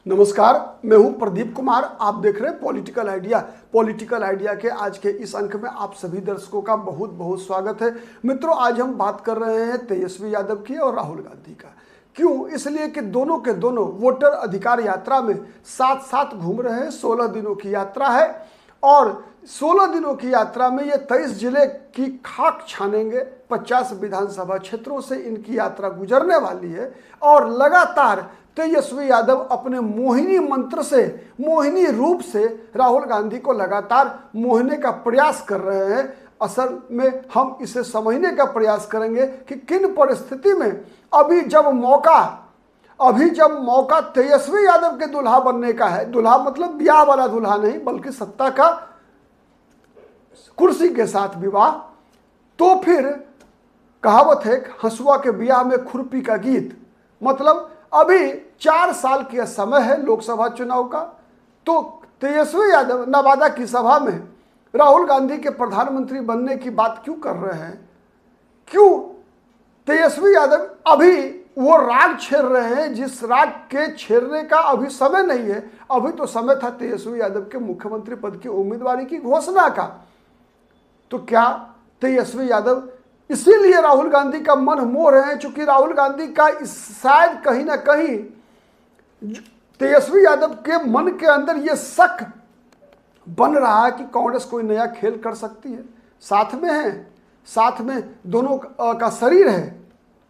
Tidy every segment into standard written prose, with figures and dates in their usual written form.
नमस्कार, मैं हूं प्रदीप कुमार। आप देख रहे हैं पॉलिटिकल आइडिया। पॉलिटिकल आइडिया के आज के इस अंक में आप सभी दर्शकों का बहुत बहुत स्वागत है। मित्रों, आज हम बात कर रहे हैं तेजस्वी यादव की और राहुल गांधी का। क्यों? इसलिए कि दोनों के दोनों वोटर अधिकार यात्रा में साथ साथ घूम रहे हैं। 16 दिनों की यात्रा है और 16 दिनों की यात्रा में ये 23 जिले की खाक छानेंगे। 50 विधानसभा क्षेत्रों से इनकी यात्रा गुजरने वाली है और लगातार तेजस्वी यादव अपने मोहिनी मंत्र से, मोहिनी रूप से राहुल गांधी को लगातार मोहने का प्रयास कर रहे हैं। असल में हम इसे समझने का प्रयास करेंगे कि किन परिस्थिति में अभी जब मौका तेजस्वी यादव के दुल्हा बनने का है। दुल्हा मतलब ब्याह वाला दुल्हा नहीं, बल्कि सत्ता का कुर्सी के साथ विवाह। तो फिर कहावत है, हंसुआ के ब्याह में खुरपी का गीत। मतलब अभी 4 साल का समय है लोकसभा चुनाव का। तो तेजस्वी यादव नवादा की सभा में राहुल गांधी के प्रधानमंत्री बनने की बात क्यों कर रहे हैं? क्यों तेजस्वी यादव अभी वो राग छेड़ रहे हैं जिस राग के छेड़ने का अभी समय नहीं है। अभी तो समय था तेजस्वी यादव के मुख्यमंत्री पद की उम्मीदवारी की घोषणा का। तो क्या तेजस्वी यादव इसीलिए राहुल गांधी का मन मोह रहे हैं? चूंकि राहुल गांधी का शायद कहीं ना कहीं तेजस्वी यादव के मन के अंदर यह शक बन रहा है कि कांग्रेस कोई नया खेल कर सकती है। साथ में है, साथ में दोनों का शरीर है,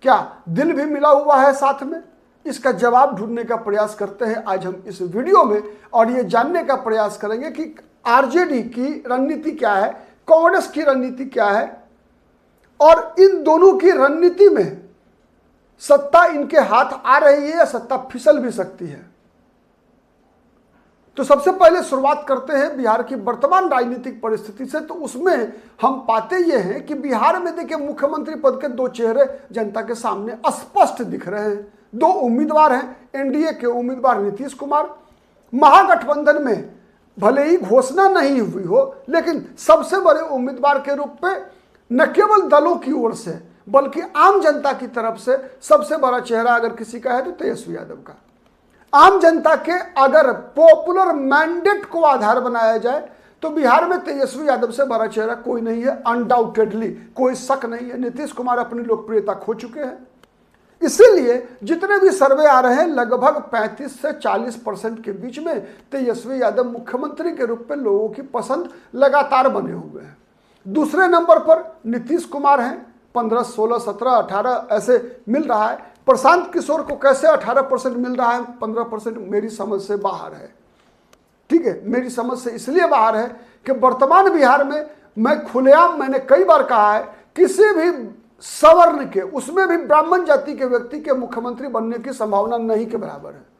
क्या दिल भी मिला हुआ है साथ में? इसका जवाब ढूंढने का प्रयास करते हैं आज हम इस वीडियो में और ये जानने का प्रयास करेंगे कि आरजेडी की रणनीति क्या है, कांग्रेस की रणनीति क्या है और इन दोनों की रणनीति में सत्ता इनके हाथ आ रही है या सत्ता फिसल भी सकती है। तो सबसे पहले शुरुआत करते हैं बिहार की वर्तमान राजनीतिक परिस्थिति से। तो उसमें हम पाते ये हैं कि बिहार में देखिए मुख्यमंत्री पद के 2 चेहरे जनता के सामने स्पष्ट दिख रहे हैं। 2 उम्मीदवार हैं। एनडीए के उम्मीदवार नीतीश कुमार। महागठबंधन में भले ही घोषणा नहीं हुई हो, लेकिन सबसे बड़े उम्मीदवार के रूप में न केवल दलों की ओर से बल्कि आम जनता की तरफ से सबसे बड़ा चेहरा अगर किसी का है तो तेजस्वी यादव का। आम जनता के अगर पॉपुलर मैंडेट को आधार बनाया जाए तो बिहार में तेजस्वी यादव से बड़ा चेहरा कोई नहीं है। अनडाउटेडली, कोई शक नहीं है। नीतीश कुमार अपनी लोकप्रियता खो चुके हैं। इसीलिए जितने भी सर्वे आ रहे हैं लगभग 35 से 40% के बीच में तेजस्वी यादव मुख्यमंत्री के रूप में लोगों की पसंद लगातार बने हुए हैं। दूसरे नंबर पर नीतीश कुमार हैं। 15, 16, 17, 18 ऐसे मिल रहा है। प्रशांत किशोर को कैसे 18% मिल रहा है? 15% मेरी समझ से बाहर है। ठीक है, मेरी समझ से इसलिए बाहर है कि वर्तमान बिहार में मैं खुलेआम, मैंने कई बार कहा है, किसी भी सवर्ण के, उसमें भी ब्राह्मण जाति के व्यक्ति के मुख्यमंत्री बनने की संभावना नहीं के बराबर है।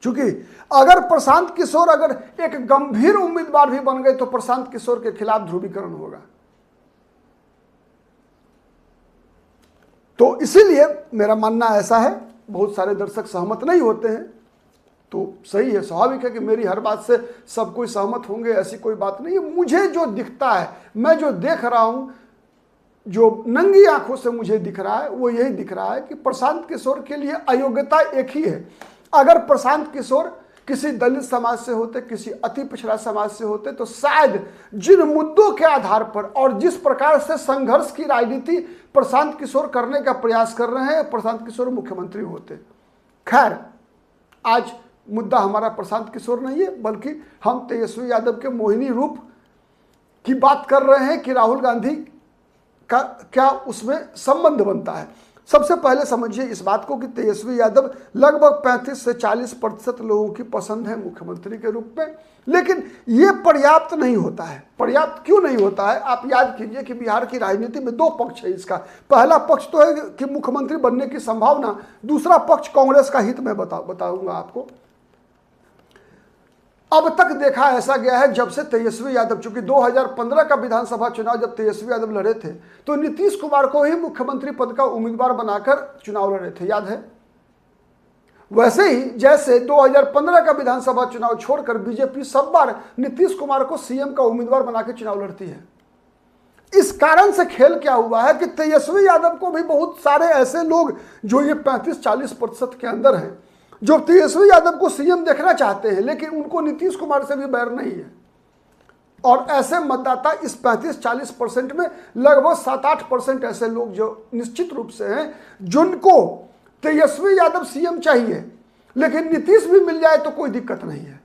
क्योंकि अगर प्रशांत किशोर अगर एक गंभीर उम्मीदवार भी बन गए तो प्रशांत किशोर के खिलाफ ध्रुवीकरण होगा। तो इसीलिए मेरा मानना ऐसा है। बहुत सारे दर्शक सहमत नहीं होते हैं, तो सही है, स्वाभाविक है कि मेरी हर बात से सब कोई सहमत होंगे, ऐसी कोई बात नहीं है। मुझे जो दिखता है, मैं जो देख रहा हूं, जो नंगी आंखों से मुझे दिख रहा है, वो यही दिख रहा है कि प्रशांत किशोर के लिए अयोग्यता एक ही है। अगर प्रशांत किशोर किसी दलित समाज से होते, किसी अति पिछड़ा समाज से होते, तो शायद जिन मुद्दों के आधार पर और जिस प्रकार से संघर्ष की राजनीति प्रशांत किशोर करने का प्रयास कर रहे हैं, प्रशांत किशोर मुख्यमंत्री होते। खैर, आज मुद्दा हमारा प्रशांत किशोर नहीं है, बल्कि हम तेजस्वी यादव के मोहिनी रूप की बात कर रहे हैं कि राहुल गांधी का क्या उसमें संबंध बनता है। सबसे पहले समझिए इस बात को कि तेजस्वी यादव लगभग 35 से 40% लोगों की पसंद है मुख्यमंत्री के रूप में। लेकिन ये पर्याप्त नहीं होता है। पर्याप्त क्यों नहीं होता है? आप याद कीजिए कि बिहार की राजनीति में 2 पक्ष है इसका। पहला पक्ष तो है कि मुख्यमंत्री बनने की संभावना, दूसरा पक्ष कांग्रेस का हित में बताऊंगा आपको। अब तक देखा ऐसा गया है, जब से तेजस्वी यादव, चूंकि 2015 का विधानसभा चुनाव जब तेजस्वी यादव लड़े थे तो नीतीश कुमार को ही मुख्यमंत्री पद का उम्मीदवार बनाकर चुनाव लड़े थे, याद है? वैसे ही जैसे 2015 का विधानसभा चुनाव छोड़कर बीजेपी सब बार नीतीश कुमार को सीएम का उम्मीदवार बनाकर चुनाव लड़ती है। इस कारण से खेल क्या हुआ है कि तेजस्वी यादव को भी बहुत सारे ऐसे लोग जो ये 35-40% के अंदर हैं, जो तेजस्वी यादव को सीएम देखना चाहते हैं, लेकिन उनको नीतीश कुमार से भी बैर नहीं है। और ऐसे मतदाता इस 35-40% में लगभग 7-8% ऐसे लोग जो निश्चित रूप से हैं, जिनको तेजस्वी यादव सीएम चाहिए लेकिन नीतीश भी मिल जाए तो कोई दिक्कत नहीं है।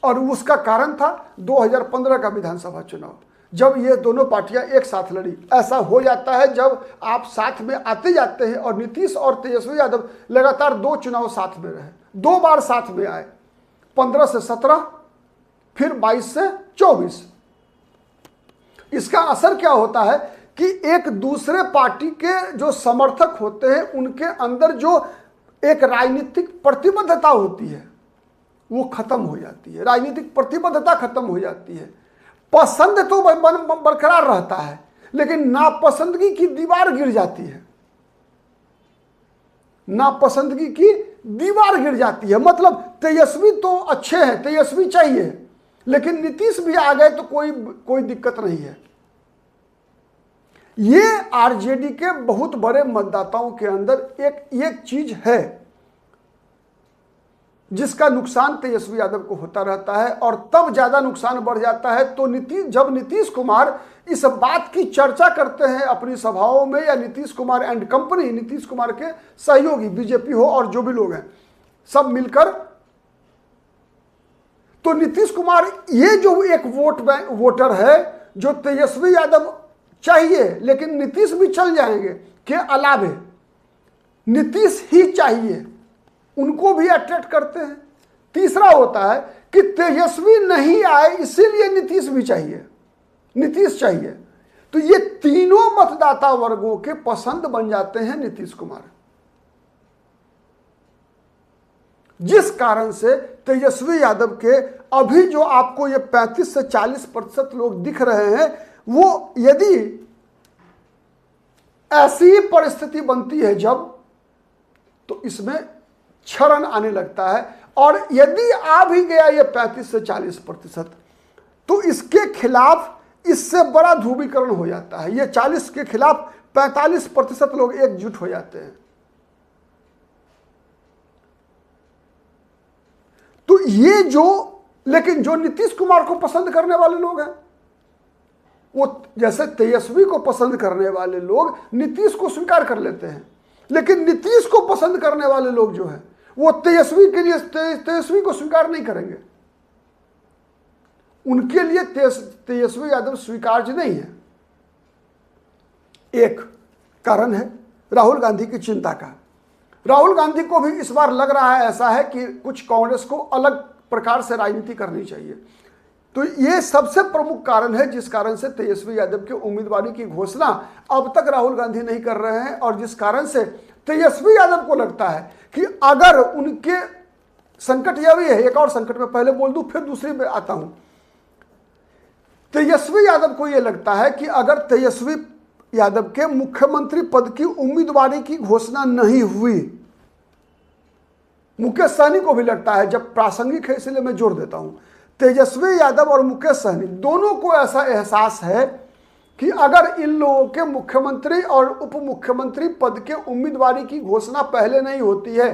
और उसका कारण था 2015 का विधानसभा चुनाव, जब ये दोनों पार्टियां एक साथ लड़ी। ऐसा हो जाता है जब आप साथ में आते जाते हैं, और नीतीश और तेजस्वी यादव लगातार 2 चुनाव साथ में रहे, 2 बार साथ में आए, 15 से 17, फिर 22 से 24। इसका असर क्या होता है कि एक दूसरे पार्टी के जो समर्थक होते हैं उनके अंदर जो एक राजनीतिक प्रतिबद्धता होती है वो खत्म हो जाती है, राजनीतिक प्रतिबद्धता खत्म हो जाती है। पसंद तो बरकरार रहता है, लेकिन नापसंदगी की दीवार गिर जाती है, नापसंदगी की दीवार गिर जाती है। मतलब तेजस्वी तो अच्छे हैं, तेजस्वी चाहिए, लेकिन नीतीश भी आ गए तो कोई दिक्कत नहीं है। ये आरजेडी के बहुत बड़े मतदाताओं के अंदर एक चीज है जिसका नुकसान तेजस्वी यादव को होता रहता है, और तब ज्यादा नुकसान बढ़ जाता है तो जब नीतीश कुमार इस बात की चर्चा करते हैं अपनी सभाओं में, या नीतीश कुमार एंड कंपनी, नीतीश कुमार के सहयोगी बीजेपी हो और जो भी लोग हैं सब मिलकर, तो नीतीश कुमार ये जो एक वोटर है जो तेजस्वी यादव चाहिए लेकिन नीतीश भी चल जाएंगे के अलावे नीतीश ही चाहिए, उनको भी अट्रैक्ट करते हैं। तीसरा होता है कि तेजस्वी नहीं आए इसीलिए नीतीश भी चाहिए, नीतीश चाहिए। तो ये तीनों मतदाता वर्गों के पसंद बन जाते हैं नीतीश कुमार, जिस कारण से तेजस्वी यादव के अभी जो आपको ये 35 से 40% लोग दिख रहे हैं, वो यदि ऐसी परिस्थिति बनती है जब, तो इसमें क्षरण आने लगता है। और यदि आ भी गया ये 35 से 40%, तो इसके खिलाफ इससे बड़ा ध्रुवीकरण हो जाता है। ये 40 के खिलाफ 45% लोग एकजुट हो जाते हैं। तो ये लेकिन जो नीतीश कुमार को पसंद करने वाले लोग हैं, वो जैसे तेजस्वी को पसंद करने वाले लोग नीतीश को स्वीकार कर लेते हैं, लेकिन नीतीश को पसंद करने वाले लोग जो है वो तेजस्वी के लिए तेजस्वी को स्वीकार नहीं करेंगे। उनके लिए तेजस्वी यादव स्वीकार्य नहीं है। एक कारण है राहुल गांधी की चिंता का। राहुल गांधी को भी इस बार लग रहा है ऐसा है कि कुछ कांग्रेस को अलग प्रकार से राजनीति करनी चाहिए। तो ये सबसे प्रमुख कारण है जिस कारण से तेजस्वी यादव की उम्मीदवारी की घोषणा अब तक राहुल गांधी नहीं कर रहे हैं, और जिस कारण से तेजस्वी यादव को लगता है कि अगर उनके संकट यह भी है, एक और संकट में पहले बोल दूं फिर दूसरी में आता हूं। तेजस्वी यादव को यह लगता है कि अगर तेजस्वी यादव के मुख्यमंत्री पद की उम्मीदवारी की घोषणा नहीं हुई, मुकेश सहनी को भी लगता है, जब प्रासंगिक है इसलिए मैं जोर देता हूं, तेजस्वी यादव और मुकेश सहनी दोनों को ऐसा एहसास है कि अगर इन लोगों के मुख्यमंत्री और उप मुख्यमंत्री पद के उम्मीदवारी की घोषणा पहले नहीं होती है,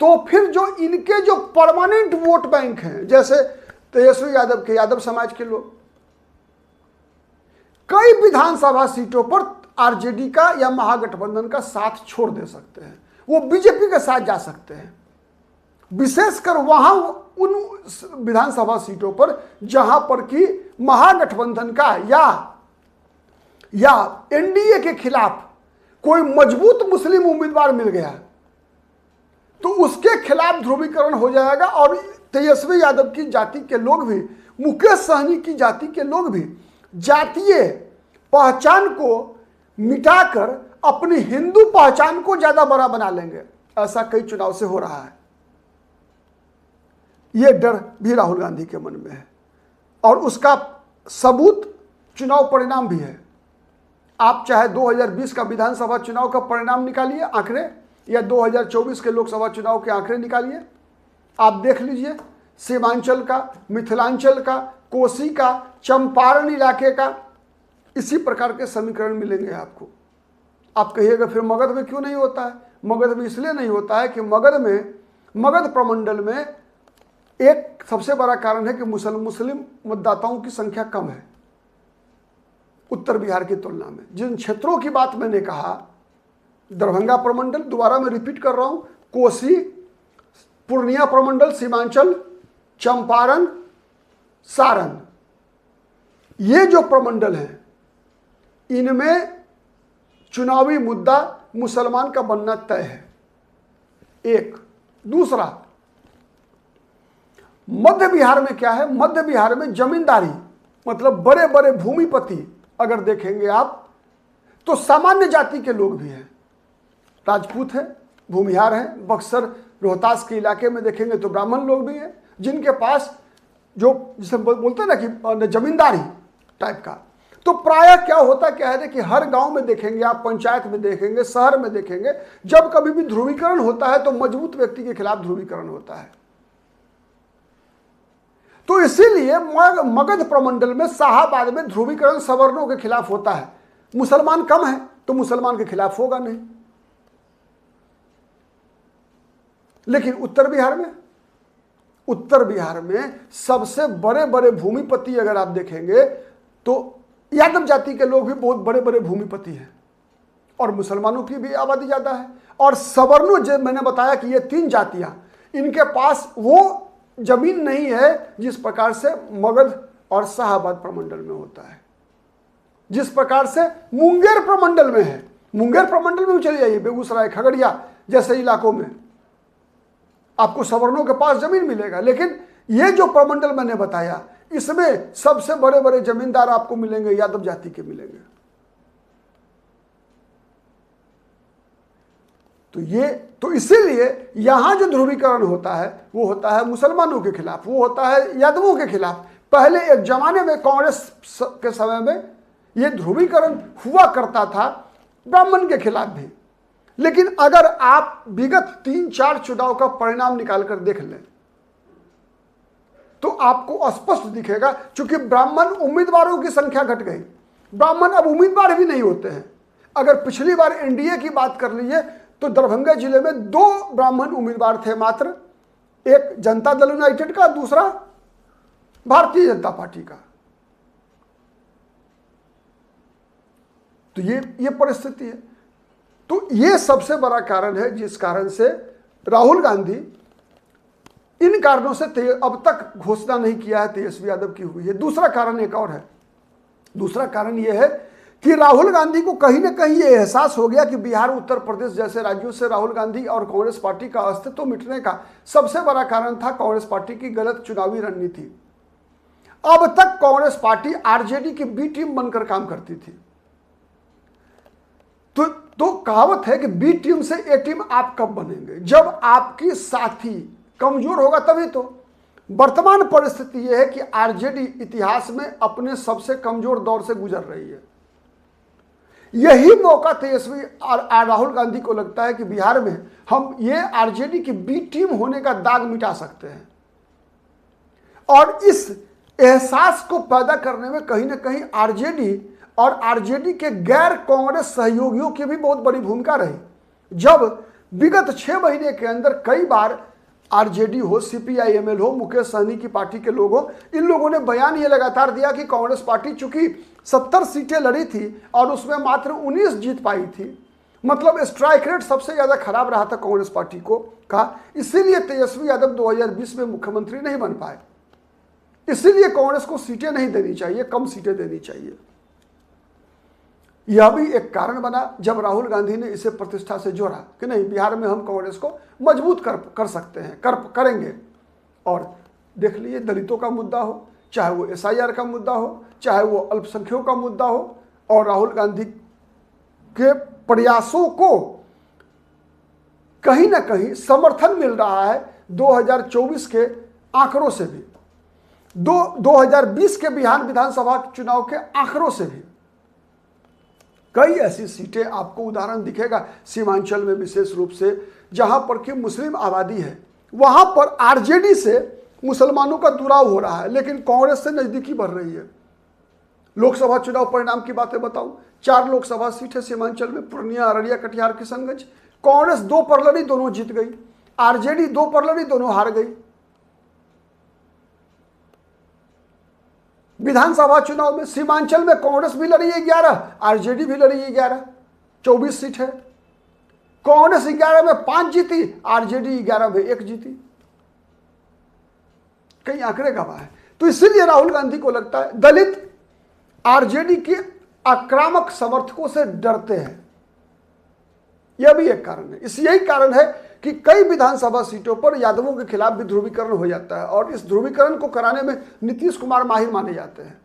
तो फिर जो इनके जो परमानेंट वोट बैंक हैं, जैसे तेजस्वी यादव के यादव समाज के लोग, कई विधानसभा सीटों पर आरजेडी का या महागठबंधन का साथ छोड़ दे सकते हैं, वो बीजेपी के साथ जा सकते हैं। विशेषकर वहां उन विधानसभा सीटों पर जहां पर कि महागठबंधन का या एनडीए के खिलाफ कोई मजबूत मुस्लिम उम्मीदवार मिल गया तो उसके खिलाफ ध्रुवीकरण हो जाएगा, और तेजस्वी यादव की जाति के लोग भी, मुकेश सहनी की जाति के लोग भी जातीय पहचान को मिटाकर अपनी हिंदू पहचान को ज्यादा बड़ा बना लेंगे। ऐसा कई चुनाव से हो रहा है। यह डर भी राहुल गांधी के मन में है, और उसका सबूत चुनाव परिणाम भी है। आप चाहे 2020 का विधानसभा चुनाव का परिणाम निकालिए, आंकड़े, या 2024 के लोकसभा चुनाव के आंकड़े निकालिए, आप देख लीजिए सीमांचल का, मिथिलांचल का, कोसी का, चंपारण इलाके का, इसी प्रकार के समीकरण मिलेंगे आपको। आप कहिएगा फिर मगध में क्यों नहीं होता है? मगध में इसलिए नहीं होता है कि मगध प्रमंडल में एक सबसे बड़ा कारण है कि मुस्लिम मतदाताओं की संख्या कम है उत्तर बिहार की तुलना में। जिन क्षेत्रों की बात मैंने कहा, दरभंगा प्रमंडल, दोबारा मैं रिपीट कर रहा हूं, कोसी, पूर्णिया प्रमंडल, सीमांचल, चंपारण, सारण, ये जो प्रमंडल हैं इनमें चुनावी मुद्दा मुसलमान का बनना तय है। एक दूसरा, मध्य बिहार में क्या है, मध्य बिहार में जमींदारी मतलब बड़े बड़े भूमिपति अगर देखेंगे आप तो सामान्य जाति के लोग भी हैं, राजपूत हैं, भूमिहार हैं। बक्सर रोहतास के इलाके में देखेंगे तो ब्राह्मण लोग भी हैं जिनके पास जो जिसे बोलते हैं ना कि जमींदारी टाइप का। तो प्रायः क्या है कि हर गांव में देखेंगे आप, पंचायत में देखेंगे, शहर में देखेंगे, जब कभी भी ध्रुवीकरण होता है तो मजबूत व्यक्ति के खिलाफ ध्रुवीकरण होता है। तो इसीलिए मगध प्रमंडल में शाहाबाद में ध्रुवीकरण सवर्णों के खिलाफ होता है। मुसलमान कम है तो मुसलमान के खिलाफ होगा नहीं। लेकिन उत्तर बिहार में सबसे बड़े बड़े भूमिपति अगर आप देखेंगे तो यादव जाति के लोग भी बहुत बड़े बड़े भूमिपति हैं और मुसलमानों की भी आबादी ज्यादा है। और सवर्णों, जो मैंने बताया कि ये 3 जातियां, इनके पास वो जमीन नहीं है जिस प्रकार से मगध और शाहाबाद प्रमंडल में होता है, जिस प्रकार से मुंगेर प्रमंडल में है। मुंगेर प्रमंडल में चले जाइए, बेगूसराय, खगड़िया जैसे इलाकों में आपको सवर्णों के पास जमीन मिलेगा। लेकिन ये जो प्रमंडल मैंने बताया इसमें सबसे बड़े बड़े जमींदार आपको मिलेंगे यादव जाति के मिलेंगे। तो इसीलिए यहां जो ध्रुवीकरण होता है वो होता है मुसलमानों के खिलाफ, वो होता है यादवों के खिलाफ। पहले एक जमाने में कांग्रेस के समय में ये ध्रुवीकरण हुआ करता था ब्राह्मण के खिलाफ भी। लेकिन अगर आप विगत 3-4 चुनाव का परिणाम निकालकर देख लें तो आपको स्पष्ट दिखेगा, क्योंकि ब्राह्मण उम्मीदवारों की संख्या घट गई, ब्राह्मण अब उम्मीदवार भी नहीं होते हैं। अगर पिछली बार एनडीए की बात कर लीजिए तो दरभंगा जिले में 2 ब्राह्मण उम्मीदवार थे मात्र, एक जनता दल यूनाइटेड का, दूसरा भारतीय जनता पार्टी का। तो ये परिस्थिति है। तो ये सबसे बड़ा कारण है जिस कारण से राहुल गांधी इन कारणों से अब तक घोषणा नहीं किया है तेजस्वी यादव की हुई है। दूसरा कारण एक और है। दूसरा कारण यह है कि राहुल गांधी को कहीं ना कहीं ये एहसास हो गया कि बिहार, उत्तर प्रदेश जैसे राज्यों से राहुल गांधी और कांग्रेस पार्टी का अस्तित्व मिटने का सबसे बड़ा कारण था कांग्रेस पार्टी की गलत चुनावी रणनीति। अब तक कांग्रेस पार्टी आरजेडी की बी टीम बनकर काम करती थी। तो कहावत है कि बी टीम से ए टीम आप कब बनेंगे, जब आपकी साथी कमजोर होगा तभी तो। वर्तमान परिस्थिति यह है कि आरजेडी इतिहास में अपने सबसे कमजोर दौर से गुजर रही है। यही मौका तेजस्वी और राहुल गांधी को लगता है कि बिहार में हम ये आरजेडी की बी टीम होने का दाग मिटा सकते हैं। और इस एहसास को पैदा करने में कहीं ना कहीं आरजेडी और आरजेडी के गैर कांग्रेस सहयोगियों की भी बहुत बड़ी भूमिका रही। जब विगत 6 महीने के अंदर कई बार आरजेडी हो, सीपीआई-एमएल हो, मुकेश सहनी की पार्टी के लोग हो, इन लोगों ने बयान ये लगातार दिया कि कांग्रेस पार्टी चूंकि 70 सीटें लड़ी थी और उसमें मात्र 19 जीत पाई थी, मतलब स्ट्राइक रेट सबसे ज्यादा खराब रहा था कांग्रेस पार्टी का। इसीलिए तेजस्वी यादव 2020 में मुख्यमंत्री नहीं बन पाए। इसीलिए कांग्रेस को सीटें नहीं देनी चाहिए, कम सीटें देनी चाहिए। यह भी एक कारण बना जब राहुल गांधी ने इसे प्रतिष्ठा से जोड़ा कि नहीं, बिहार में हम कांग्रेस को मजबूत कर सकते हैं, करेंगे। और देख लीजिए, दलितों का मुद्दा हो, चाहे वो एसआईआर का मुद्दा हो, चाहे वो अल्पसंख्यकों का मुद्दा हो, और राहुल गांधी के प्रयासों को कहीं ना कहीं समर्थन मिल रहा है 2024 के आंकड़ों से भी, 2020 के बिहार विधानसभा चुनाव के आंकड़ों से भी। कई ऐसी सीटें आपको उदाहरण दिखेगा सीमांचल में, विशेष रूप से जहां पर कि मुस्लिम आबादी है, वहां पर आरजेडी से मुसलमानों का दुराव हो रहा है, लेकिन कांग्रेस से नजदीकी बढ़ रही है। लोकसभा चुनाव परिणाम की बातें बताऊं, 4 लोकसभा सीटें सीमांचल में, पूर्णिया, अररिया, कटिहार, किशनगंज। कांग्रेस 2 पर लड़ी, दोनों जीत गई। आरजेडी 2 पर लड़ी, दोनों हार गई। विधानसभा चुनाव में सीमांचल में कांग्रेस भी लड़ी 11, आरजेडी भी लड़ी 11, 24 सीट है। कांग्रेस 11 में 5 जीती, आरजेडी 11 में 1 जीती। कई आंकड़े गवाह है। तो इसीलिए राहुल गांधी को लगता है दलित आरजेडी के आक्रामक समर्थकों से डरते हैं। यह भी एक कारण है। यही कारण है कि कई विधानसभा सीटों पर यादवों के खिलाफ भी ध्रुवीकरण हो जाता है और इस ध्रुवीकरण को कराने में नीतीश कुमार माहिर माने जाते हैं।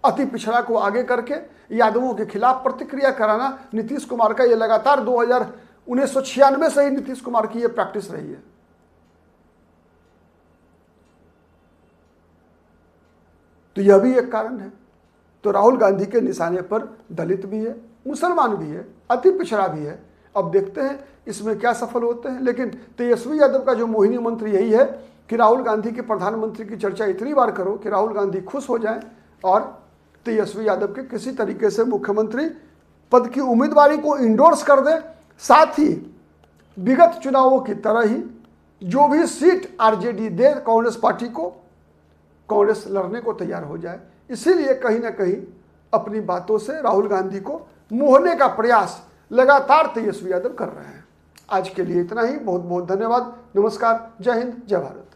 अति पिछड़ा को आगे करके यादवों के खिलाफ प्रतिक्रिया कराना नीतीश कुमार का यह लगातार 1996 से ही नीतीश कुमार की यह प्रैक्टिस रही है। तो यह भी एक कारण है। तो राहुल गांधी के निशाने पर दलित भी है, मुसलमान भी है, अति पिछड़ा भी है। अब देखते हैं इसमें क्या सफल होते हैं। लेकिन तेजस्वी यादव का जो मोहिनी मंत्र यही है कि राहुल गांधी के प्रधानमंत्री की चर्चा इतनी बार करो कि राहुल गांधी खुश हो जाएं और तेजस्वी यादव के किसी तरीके से मुख्यमंत्री पद की उम्मीदवारी को इंडोर्स कर दे। साथ ही विगत चुनावों की तरह ही जो भी सीट आरजेडी दे कांग्रेस पार्टी को, कांग्रेस लड़ने को तैयार हो जाए। इसीलिए कहीं ना कहीं अपनी बातों से राहुल गांधी को मोहने का प्रयास लगातार तेजस्वी यादव कर रहे हैं। आज के लिए इतना ही। बहुत बहुत धन्यवाद। नमस्कार। जय हिंद, जय भारत।